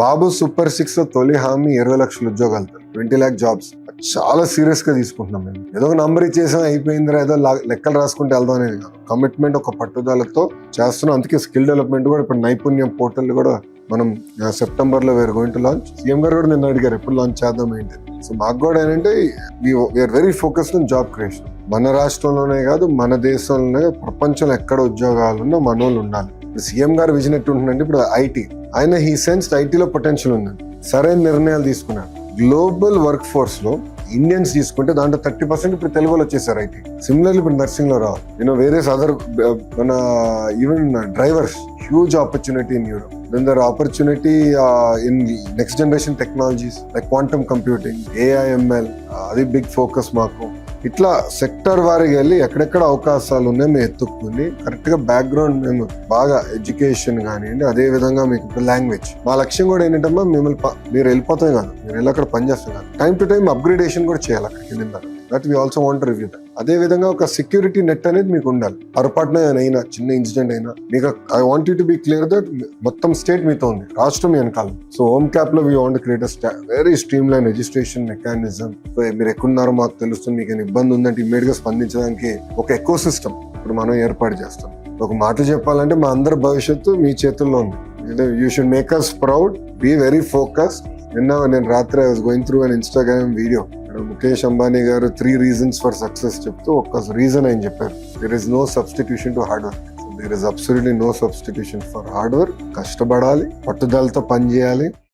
బాబు super 6 తొలి హామీ 20 లక్షల ఉద్యోగాలతో 20 lakh జాబ్స్ చాలా సీరియస్ గా తీసుకుంటున్నాం మేము. ఏదో ఒక నంబర్ ఇచ్చేసాం అయిపోయిందిరా, ఏదో లెక్కలు రాసుకుంటే వెళ్దాం అనేది కాదు. కమిట్మెంట్, ఒక పట్టుదలతో చేస్తున్నాం. అందుకే స్కిల్ డెవలప్మెంట్ కూడా ఇప్పుడు నైపుణ్యం పోర్టల్ కూడా మనం సెప్టెంబర్ లో we're going to launch. CM గారు కూడా నిన్న అడిగారు ఎప్పుడు లాంచ్ చేద్దాం ఏంటి. సో మాకు కూడా ఏంటంటే we are very focused on job creation. మన రాష్ట్రంలోనే కాదు, మన దేశంలోనే కాదు, ప్రపంచంలో ఎక్కడ ఉద్యోగాలు ఉన్నా మన వాళ్ళు ఉండాలి. సీఎం గారు విజన్ ఎట్టుంటుందంటే ఇప్పుడు ఐటీ, ఆయన హీ సెన్స్ ఐటీలో పొటెన్షియల్ ఉందని సరైన నిర్ణయాలు తీసుకున్నారు. గ్లోబల్ వర్క్ ఫోర్స్ లో ఇండియన్స్ తీసుకుంటే దాంట్లో 30% ఇప్పుడు తెలుగు వాళ్ళు వచ్చేసారు ఐటీ. సిమిలర్లీ ఇప్పుడు నర్సింగ్ లో రావాలి, వేరియస్ అదర్ మన even drivers, huge opportunity in Europe. Then there are opportunity in next generation technologies like quantum computing, AI, ML, అది బిగ్ ఫోకస్ మాకు. ఇట్లా సెక్టర్ వారికి వెళ్ళి ఎక్కడెక్కడ అవకాశాలు ఉన్నాయో మేము ఎత్తుక్కుని కరెక్ట్ గా బ్యాక్గ్రౌండ్ మేము బాగా ఎడ్యుకేషన్ కానివ్వండి, అదే విధంగా మీకు ఇప్పుడు లాంగ్వేజ్. మా లక్ష్యం కూడా ఏంటంటే మీరు వెళ్ళిపోతాం కాదు, మీరు వెళ్ళి అక్కడ పనిచేస్తాం కాదు, టైం టు టైం అప్గ్రేడేషన్ కూడా చేయాలి అక్కడికి వెళ్ళిన. That we also want to review that. అదే విధంగా ఒక సెక్యూరిటీ నెట్ అనేది మీకు ఉండాలి. పొరపాటున అయినా చిన్న ఇన్సిడెంట్ అయినా మీకు I want you to be clear that మొత్తం స్టేట్ మీతో ఉంది, రాష్ట్రం మీ వెనకాల. సో హోమ్ క్యాప్ లో we want create very stream line registration mechanism. So మీరు ఎక్కడున్నారో మాకు తెలుస్తుంది, మీకు ఇబ్బంది ఉందంటే ఇమ్మీడియట్ గా స్పందించడానికి ఒక ఎకో సిస్టమ్ ఇప్పుడు మనం ఏర్పాటు చేస్తాం. ఒక మాట చెప్పాలంటే మా అందరి భవిష్యత్తు మీ చేతుల్లో ఉంది. You should make us proud, be very focused. నేను రాత్రి I was going through an Instagram video. Mukesh Ambani గారు 3 reasons ఫర్ సక్సెస్ చెప్తూ ఒక్క రీజన్ ఆయన చెప్పారు. There is no substitution to hard work. There is absolutely no substitution for hard work. కష్టపడాలి, పట్టుదలతో పనిచేయాలి.